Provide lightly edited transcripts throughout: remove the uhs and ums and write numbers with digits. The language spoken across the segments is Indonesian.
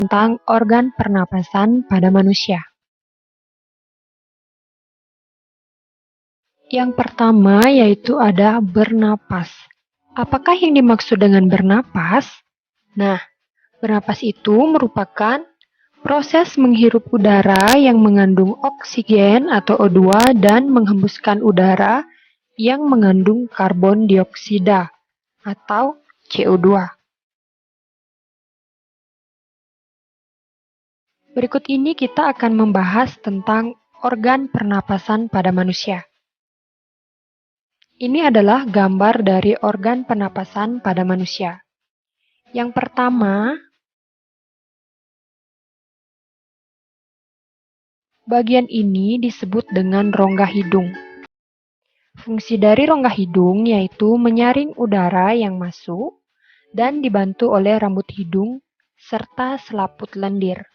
tentang organ pernapasan pada manusia. Yang pertama yaitu ada bernapas. Apakah yang dimaksud dengan bernapas? Nah, bernapas itu merupakan proses menghirup udara yang mengandung oksigen atau O2 dan menghembuskan udara yang mengandung karbon dioksida atau CO2. Berikut ini kita akan membahas tentang organ pernapasan pada manusia. Ini adalah gambar dari organ pernapasan pada manusia. Yang pertama, bagian ini disebut dengan rongga hidung. Fungsi dari rongga hidung yaitu menyaring udara yang masuk dan dibantu oleh rambut hidung serta selaput lendir.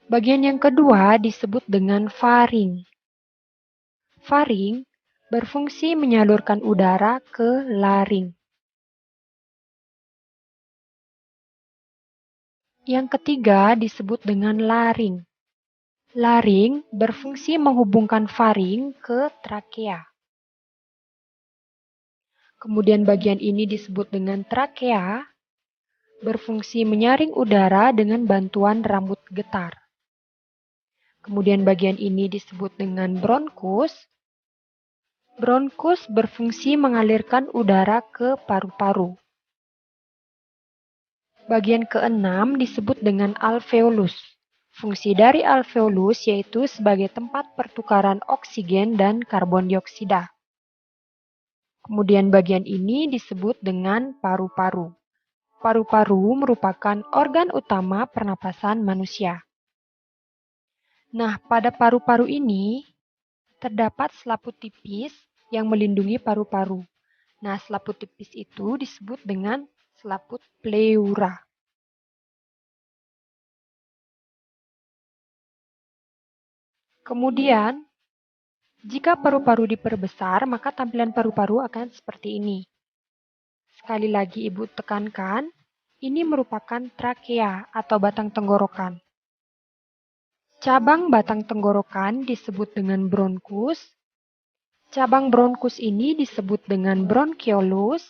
Bagian yang kedua disebut dengan faring. Faring berfungsi menyalurkan udara ke laring. Yang ketiga disebut dengan laring. Laring berfungsi menghubungkan faring ke trakea. Kemudian bagian ini disebut dengan trakea, berfungsi menyaring udara dengan bantuan rambut getar. Kemudian bagian ini disebut dengan bronkus. Bronkus berfungsi mengalirkan udara ke paru-paru. Bagian keenam disebut dengan alveolus. Fungsi dari alveolus yaitu sebagai tempat pertukaran oksigen dan karbon dioksida. Kemudian bagian ini disebut dengan paru-paru. Paru-paru merupakan organ utama pernapasan manusia. Nah, pada paru-paru ini terdapat selaput tipis yang melindungi paru-paru. Nah, selaput tipis itu disebut dengan selaput pleura. Kemudian, jika paru-paru diperbesar, maka tampilan paru-paru akan seperti ini. Sekali lagi Ibu tekankan, ini merupakan trakea atau batang tenggorokan. Cabang batang tenggorokan disebut dengan bronkus. Cabang bronkus ini disebut dengan bronchiolus.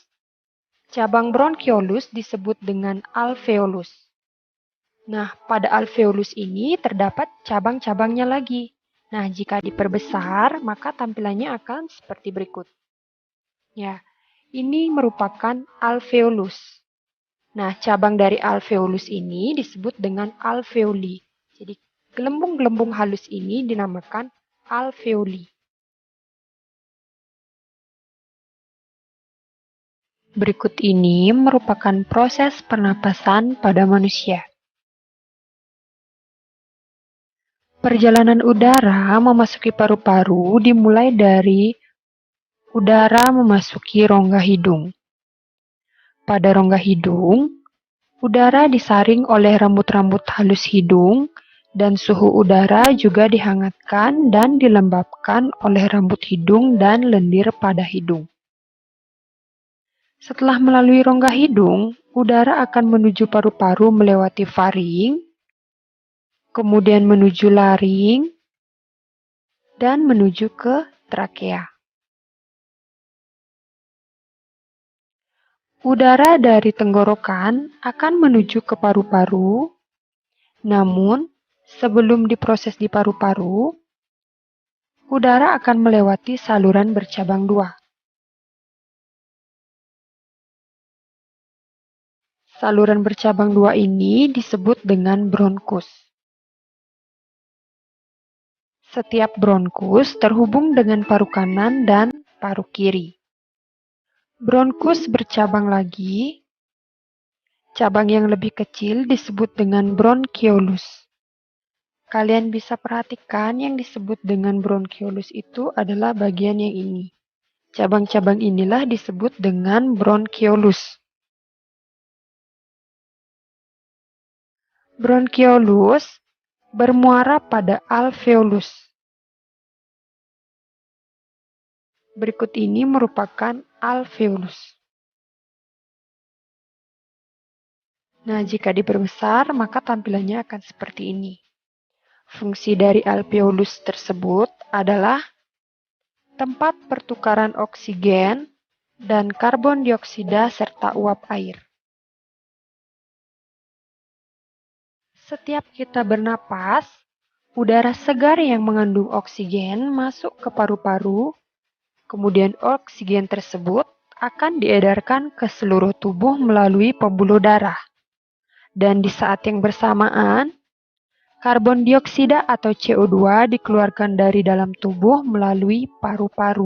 Cabang bronchiolus disebut dengan alveolus. Nah, pada alveolus ini terdapat cabang-cabangnya lagi. Nah, jika diperbesar, maka tampilannya akan seperti berikut. Ya, ini merupakan alveolus. Nah, cabang dari alveolus ini disebut dengan alveoli. Jadi, gelembung-gelembung halus ini dinamakan alveoli. Berikut ini merupakan proses pernapasan pada manusia. Perjalanan udara memasuki paru-paru dimulai dari udara memasuki rongga hidung. Pada rongga hidung, udara disaring oleh rambut-rambut halus hidung dan suhu udara juga dihangatkan dan dilembabkan oleh rambut hidung dan lendir pada hidung. Setelah melalui rongga hidung, udara akan menuju paru-paru melewati faring, kemudian menuju laring, dan menuju ke trakea. Udara dari tenggorokan akan menuju ke paru-paru, namun sebelum diproses di paru-paru, udara akan melewati saluran bercabang dua. Saluran bercabang dua ini disebut dengan bronkus. Setiap bronkus terhubung dengan paru kanan dan paru kiri. Bronkus bercabang lagi. Cabang yang lebih kecil disebut dengan bronchiolus. Kalian bisa perhatikan yang disebut dengan bronchiolus itu adalah bagian yang ini. Cabang-cabang inilah disebut dengan bronchiolus. Bronchiolus bermuara pada alveolus. Berikut ini merupakan alveolus. Nah, jika diperbesar, maka tampilannya akan seperti ini. Fungsi dari alveolus tersebut adalah tempat pertukaran oksigen dan karbon dioksida serta uap air. Setiap kita bernapas, udara segar yang mengandung oksigen masuk ke paru-paru, kemudian oksigen tersebut akan diedarkan ke seluruh tubuh melalui pembuluh darah. Dan di saat yang bersamaan, karbon dioksida atau CO2 dikeluarkan dari dalam tubuh melalui paru-paru.